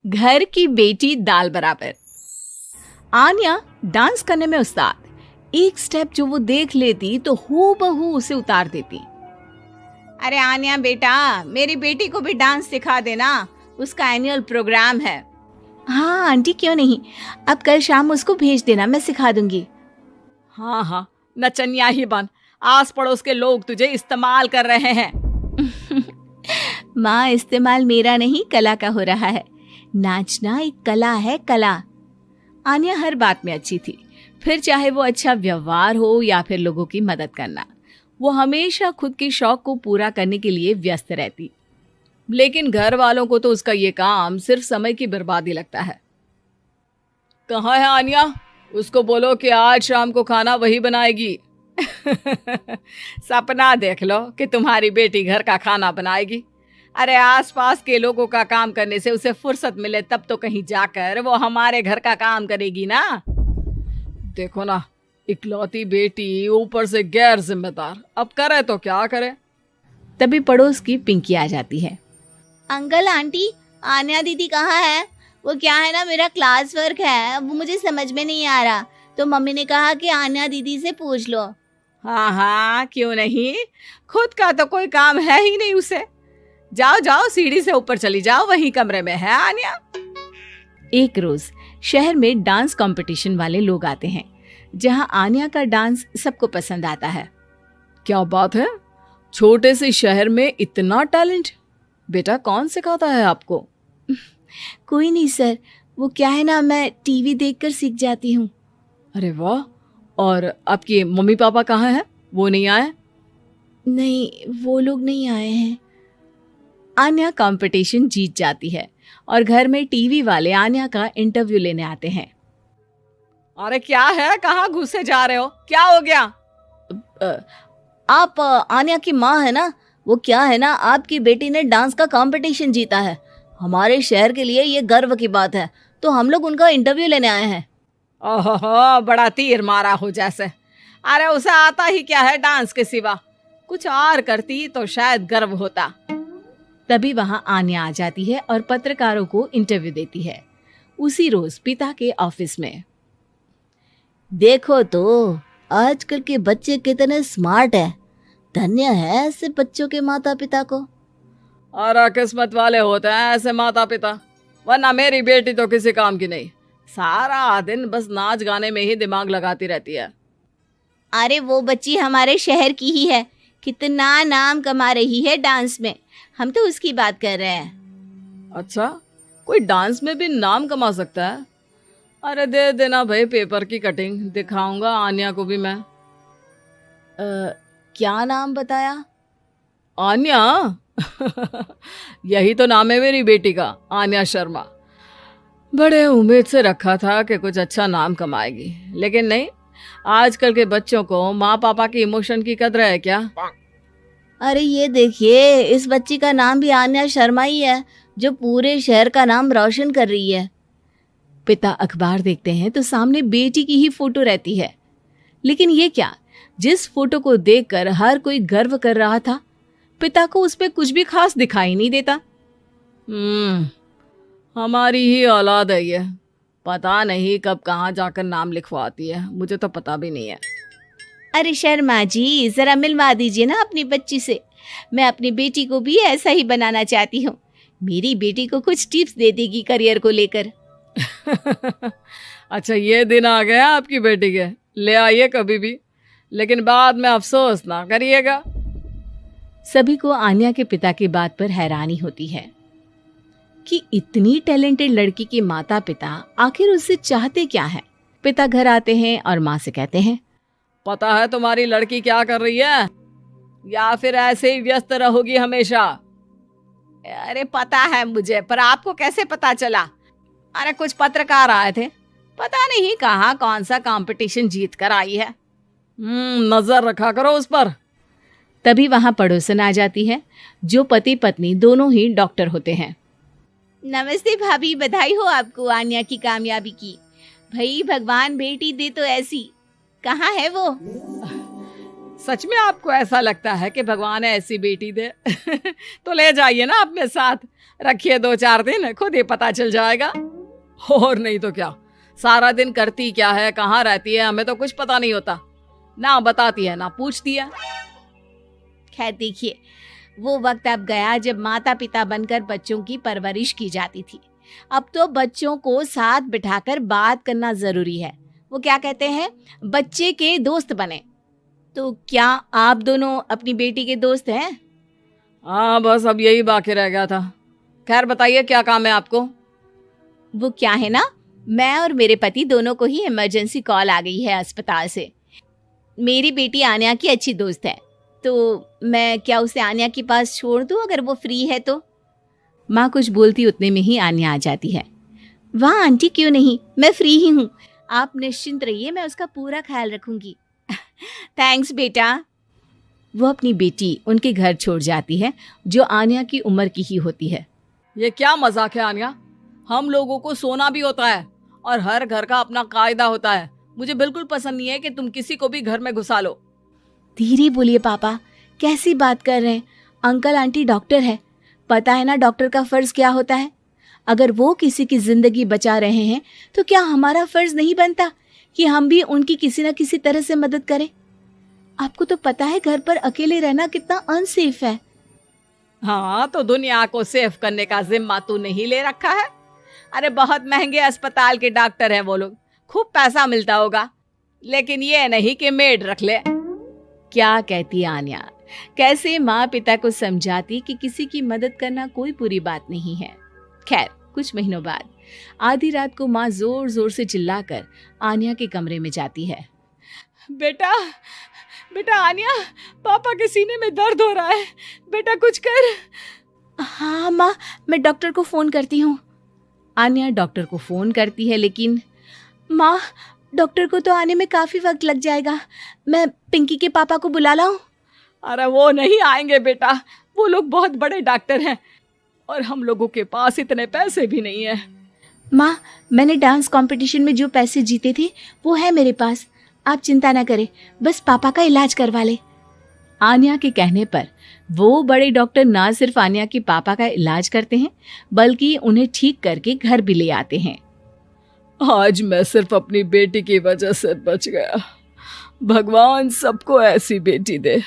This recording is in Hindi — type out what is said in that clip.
घर की बेटी दाल बराबर। आन्या डांस करने में उस्ताद। एक स्टेप जो वो देख लेती तो हूबहू उसे उतार देती। अरे आन्या बेटा, मेरी बेटी को भी डांस सिखा देना, उसका एनुअल प्रोग्राम है। हाँ आंटी, क्यों नहीं, अब कल शाम उसको भेज देना, मैं सिखा दूंगी। हाँ हाँ, नचनिया ही बन, आस पड़ोस के लोग तुझे इस्तेमाल कर रहे हैं। माँ, इस्तेमाल मेरा नहीं कला का हो रहा है। नाचना एक कला है, कला। आन्या हर बात में अच्छी थी, फिर चाहे वो अच्छा व्यवहार हो या फिर लोगों की मदद करना। वो हमेशा खुद के शौक को पूरा करने के लिए व्यस्त रहती, लेकिन घर वालों को तो उसका ये काम सिर्फ समय की बर्बादी लगता है। कहाँ है आन्या? उसको बोलो कि आज शाम को खाना वही बनाएगी। सपना देख लो कि तुम्हारी बेटी घर का खाना बनाएगी। अरे आसपास के लोगों का काम करने से उसे फुर्सत मिले तब तो कहीं जाकर वो हमारे घर का काम करेगी ना। देखो ना, इकलौती बेटी, ऊपर से गैर जिम्मेदार, अब करे तो क्या करे। तभी पड़ोस की पिंकी आ जाती है। अंकल आंटी, आन्या दीदी कहाँ है? वो क्या है ना, मेरा क्लास वर्क है, वो मुझे समझ में नहीं आ रहा, तो मम्मी ने कहा कि आन्या दीदी से पूछ लो। हाँ हाँ, क्यों नहीं, खुद का तो कोई काम है ही नहीं उसे। जाओ जाओ, सीढ़ी से ऊपर चली जाओ, वहीं कमरे में है आन्या। एक रोज शहर में डांस कंपटीशन वाले लोग आते हैं, जहां आन्या का डांस सबको पसंद आता है। क्या बात है, छोटे से शहर में इतना टैलेंट? बेटा कौन सिखाता है आपको? कोई नहीं सर, वो क्या है ना, मैं टीवी देखकर सीख जाती हूँ। अरे वाह, और आपके मम्मी पापा कहाँ हैं? वो नहीं आए? नहीं, वो लोग नहीं आए हैं। आन्या कंपटीशन जीत जाती है और घर में टीवी वाले आन्या का इंटरव्यू लेने आते हैं। अरे क्या है, कहाँ घुसे जा रहे हो, क्या हो गया? आप आन्या की माँ है ना? वो क्या है ना, आपकी बेटी ने डांस का कंपटीशन जीता है, हमारे शहर के लिए ये गर्व की बात है, तो हम लोग उनका इंटरव्यू लेने आए हैं। ओहो, बड़ा तीर मारा हो जैसे। अरे उसे आता ही क्या है डांस के सिवा, कुछ और करती तो शायद गर्व होता। तभी वहां आन्या आ जाती है और पत्रकारों को इंटरव्यू देती है। उसी रोज पिता के ऑफिस में। देखो तो आजकल के बच्चे कितने स्मार्ट हैं, धन्य है ऐसे बच्चों के माता पिता को। और किस्मत वाले होते हैं ऐसे माता पिता, वरना मेरी बेटी तो किसी काम की नहीं, सारा दिन बस नाच गाने में ही दिमाग लगाती रहती है। अरे वो बच्ची हमारे शहर की ही है, कितना नाम कमा रही है डांस में, हम तो उसकी बात कर रहे हैं। अच्छा, कोई डांस में भी नाम कमा सकता है? अरे दे देना भाई पेपर की कटिंग, दिखाऊंगा आन्या को भी मैं। क्या नाम बताया? आन्या? यही तो नाम है मेरी बेटी का, आन्या शर्मा। बड़े उम्मीद से रखा था कि कुछ अच्छा नाम कमाएगी, लेकिन नहीं, आजकल के बच्चों को माँ पापा की इमोशन की कदर है क्या? अरे ये देखिए, इस बच्ची का नाम भी आन्या शर्मा ही है, जो पूरे शहर का नाम रोशन कर रही है। पिता अखबार देखते हैं तो सामने बेटी की ही फोटो रहती है, लेकिन ये क्या, जिस फोटो को देखकर हर कोई गर्व कर रहा था, पिता को उस पे कुछ भी खास दिखाई नहीं देता। हमारी ही औलाद है ये, पता नहीं कब कहाँ जाकर नाम लिखवाती है, मुझे तो पता भी नहीं है। अरे शर्मा जी, जरा मिलवा दीजिए ना अपनी बच्ची से, मैं अपनी बेटी को भी ऐसा ही बनाना चाहती हूँ, मेरी बेटी को कुछ टिप्स दे देगी करियर को लेकर। अच्छा, ये दिन आ गया आपकी बेटी के, ले आइए कभी भी, लेकिन बाद में अफसोस ना करिएगा। सभी को आन्या के पिता की बात पर हैरानी होती है कि इतनी टैलेंटेड लड़की के माता पिता आखिर उससे चाहते क्या है। पिता घर आते हैं और माँ से कहते हैं, पता है तुम्हारी लड़की क्या कर रही है, या फिर ऐसे ही व्यस्त रहोगी हमेशा? अरे पता है मुझे, पर आपको कैसे पता चला? अरे कुछ पत्रकार आए थे, पता नहीं कहाँ कौन सा कंपटीशन जीत कर आई है। नजर रखा करो उस पर। तभी वहां पड़ोसन आ जाती है, जो पति पत्नी दोनों ही डॉक्टर होते हैं। नमस्ते भाभी, बधाई हो आपको आन्या की कामयाबी की। भाई भगवान बेटी दे तो ऐसी। कहाँ है वो? सच में आपको ऐसा लगता है कि भगवान ऐसी बेटी दे? तो ले जाइए ना अपने साथ, रखिए 2-4 दिन, खुद ही पता चल जाएगा। और नहीं तो क्या, सारा दिन करती क्या है, कहाँ रहती है, हमें तो कुछ पता नहीं होता। ना बताती है ना पूछती है। खैर देखिए, वो वक्त अब गया जब माता पिता बनकर बच्चों की परवरिश की जाती थी। अब तो बच्चों को साथ बिठाकर बात करना जरूरी है। वो क्या कहते हैं, बच्चे के दोस्त बने। तो क्या आप दोनों अपनी बेटी के दोस्त हैं? हाँ, बस अब यही बाकी रह गया था। खैर बताइए, क्या काम है आपको? वो क्या है ना, मैं और मेरे पति दोनों को ही इमरजेंसी कॉल आ गई है अस्पताल से। मेरी बेटी आन्या की अच्छी दोस्त है, तो मैं क्या उसे आन्या के पास छोड़ दूं अगर वो फ्री है तो? माँ कुछ बोलती उतने में ही आन्या आ जाती है। वाह आंटी, क्यों नहीं, मैं फ्री ही हूँ। आप निश्चिंत रहिए, मैं उसका पूरा ख्याल रखूंगी। थैंक्स बेटा। वो अपनी बेटी उनके घर छोड़ जाती है, जो आन्या की उम्र की ही होती है। ये क्या मजाक है आन्या? हम लोगों को सोना भी होता है और हर घर का अपना कायदा होता है। मुझे बिल्कुल पसंद नहीं है कि तुम किसी को भी घर में घुसा लो। धीरे बोलिए पापा, कैसी बात कर रहे हैं? अंकल आंटी डॉक्टर है, पता है ना डॉक्टर का फर्ज क्या होता है। अगर वो किसी की जिंदगी बचा रहे हैं तो क्या हमारा फर्ज नहीं बनता कि हम भी उनकी किसी न किसी तरह से मदद करें? आपको तो पता है घर पर अकेले रहना कितना अनसेफ है। हाँ, तो दुनिया को सेफ करने का जिम्मा तू नहीं ले रखा है? अरे बहुत महंगे अस्पताल के डॉक्टर हैं वो लोग, खूब पैसा मिलता होगा, लेकिन ये नहीं कि मेड रख ले। क्या कहती आन्या, कैसे माँ पिता को समझाती कि किसी की मदद करना कोई बुरी बात नहीं है। खैर कुछ महीनों बाद आधी रात को माँ जोर जोर से चिल्लाकर आन्या के कमरे में जाती है। बेटा बेटा आन्या, पापा के सीने में दर्द हो रहा है, बेटा कुछ कर। हाँ माँ, मैं डॉक्टर को फोन करती हूँ। आन्या डॉक्टर को फोन करती है, लेकिन माँ डॉक्टर को तो आने में काफी वक्त लग जाएगा, मैं पिंकी के पापा को बुला लाऊं? अरे वो नहीं आएंगे बेटा, वो लोग बहुत बड़े डॉक्टर हैं और हम लोगों के पास इतने पैसे भी नहीं है। माँ, मैंने डांस कंपटीशन में जो पैसे जीते थे वो है मेरे पास, आप चिंता ना करें, बस पापा का इलाज करवा ले। आन्या के कहने पर वो बड़े डॉक्टर ना सिर्फ आन्या के पापा का इलाज करते हैं, बल्कि उन्हें ठीक करके घर भी ले आते हैं। आज मैं सिर्फ अपनी बेटी की वजह से बच गया। भगवान सबको ऐसी बेटी दे।